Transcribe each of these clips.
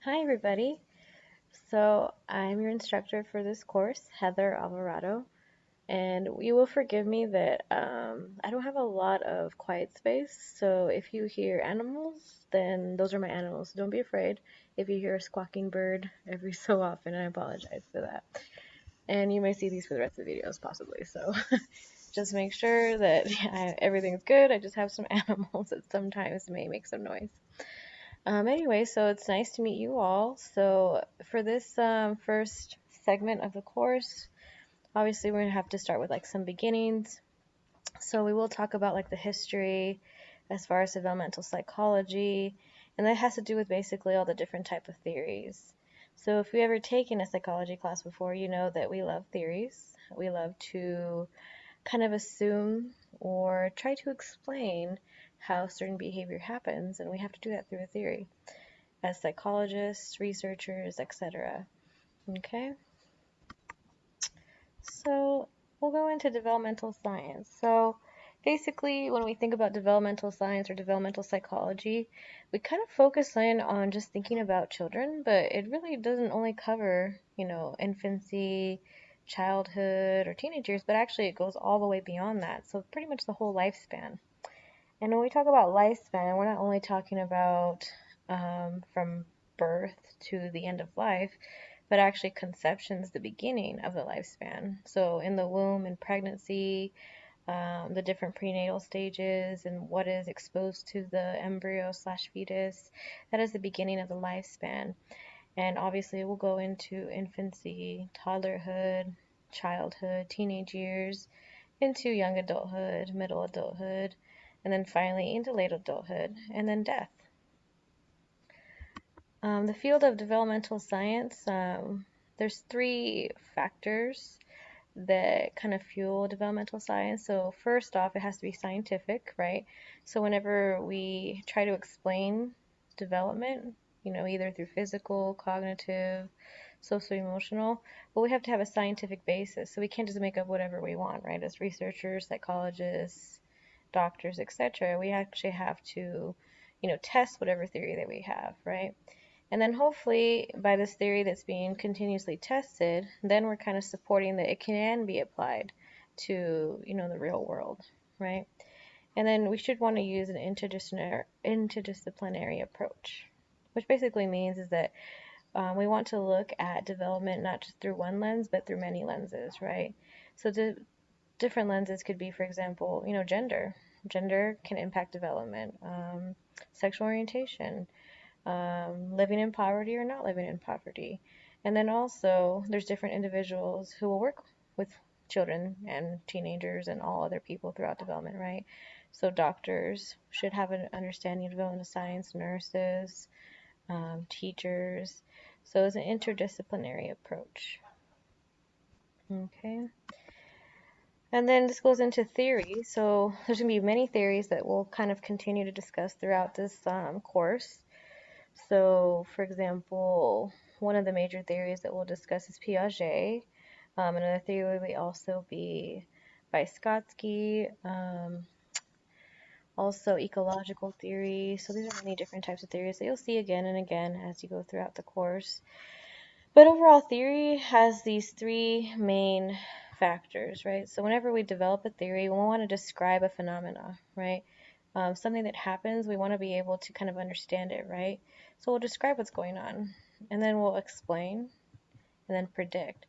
Hi everybody. So I'm your instructor for this course, Heather Alvarado, and you will forgive me that I don't have a lot of quiet space. So if you hear animals, then those are my animals. Don't be afraid if you hear a squawking bird every so often. I apologize for that. And you may see these for the rest of the videos possibly. So just make sure that everything's good. I just have some animals that sometimes may make some noise. Anyway, so it's nice to meet you all. So for this first segment of the course, obviously we're gonna have to start with like some beginnings. So we will talk about like the history as far as developmental psychology, and that has to do with basically all the different type of theories. So if you ever taken a psychology class before, you know that we love theories. We love to kind of assume or try to explain how certain behavior happens, and we have to do that through a theory as psychologists, researchers, etc. Okay, so we'll go into developmental science. So basically, when we think about developmental science or developmental psychology, we kind of focus in on just thinking about children, but it really doesn't only cover, infancy, childhood, or teenage years, but actually it goes all the way beyond that. So pretty much the whole lifespan. And when we talk about lifespan, we're not only talking about from birth to the end of life, but actually conception's the beginning of the lifespan. So in the womb and pregnancy, the different prenatal stages and what is exposed to the embryo slash fetus, that is the beginning of the lifespan. And obviously we'll go into infancy, toddlerhood, childhood, teenage years, into young adulthood, middle adulthood, and then finally into late adulthood, and then death. The field of developmental science, there's three factors that kind of fuel developmental science. So first off, it has to be scientific, right? So whenever we try to explain development, either through physical, cognitive, social, emotional, but we have to have a scientific basis. So we can't just make up whatever we want, right? As researchers, psychologists, doctors, etc., we actually have to, test whatever theory that we have, right? And then hopefully by this theory that's being continuously tested, then we're kind of supporting that it can be applied to, the real world, right? And then we should want to use an interdisciplinary approach, which basically means is that we want to look at development not just through one lens, but through many lenses, right? So different lenses could be, for example, gender. Gender can impact development, sexual orientation, living in poverty or not living in poverty. And then also, there's different individuals who will work with children and teenagers and all other people throughout development, right? So doctors should have an understanding of developmental science, nurses, teachers. So it's an interdisciplinary approach. Okay. And then this goes into theory. So there's going to be many theories that we'll kind of continue to discuss throughout this course. So, for example, one of the major theories that we'll discuss is Piaget. Another theory will also be Vygotsky, also ecological theory. So these are many different types of theories that you'll see again and again as you go throughout the course. But overall, theory has these three main factors, right? So whenever we develop a theory, we want to describe a phenomena, right? Something that happens, we want to be able to kind of understand it, right? So we'll describe what's going on, and then we'll explain, and then predict.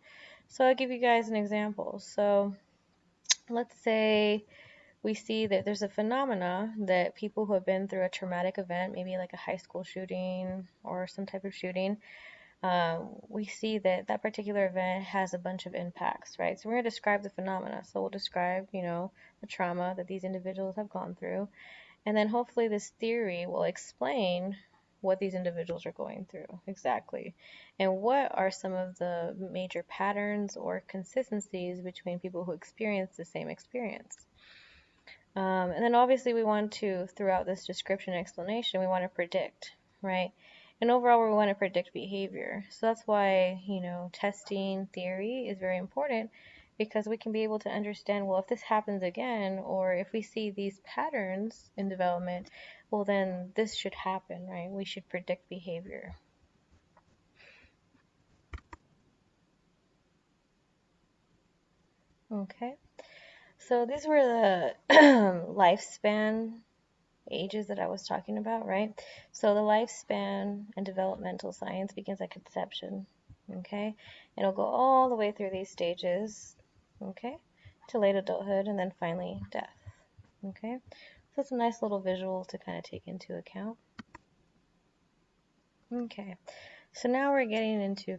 So I'll give you guys an example. So let's say we see that there's a phenomena that people who have been through a traumatic event, maybe like a high school shooting or some type of shooting, we see that that particular event has a bunch of impacts, right? So we're going to describe the phenomena. So we'll describe, the trauma that these individuals have gone through. And then hopefully this theory will explain what these individuals are going through exactly. And what are some of the major patterns or consistencies between people who experience the same experience. And then obviously we want to, throughout this description and explanation, we want to predict, right? And overall, we want to predict behavior. So that's why, testing theory is very important because we can be able to understand, well, if this happens again, or if we see these patterns in development, well, then this should happen, right? We should predict behavior. Okay, so these were the lifespan ages that I was talking about, right? So the lifespan and developmental science begins at conception, okay? It'll go all the way through these stages, okay, to late adulthood and then finally death, okay? So it's a nice little visual to kind of take into account. Okay, so now we're getting into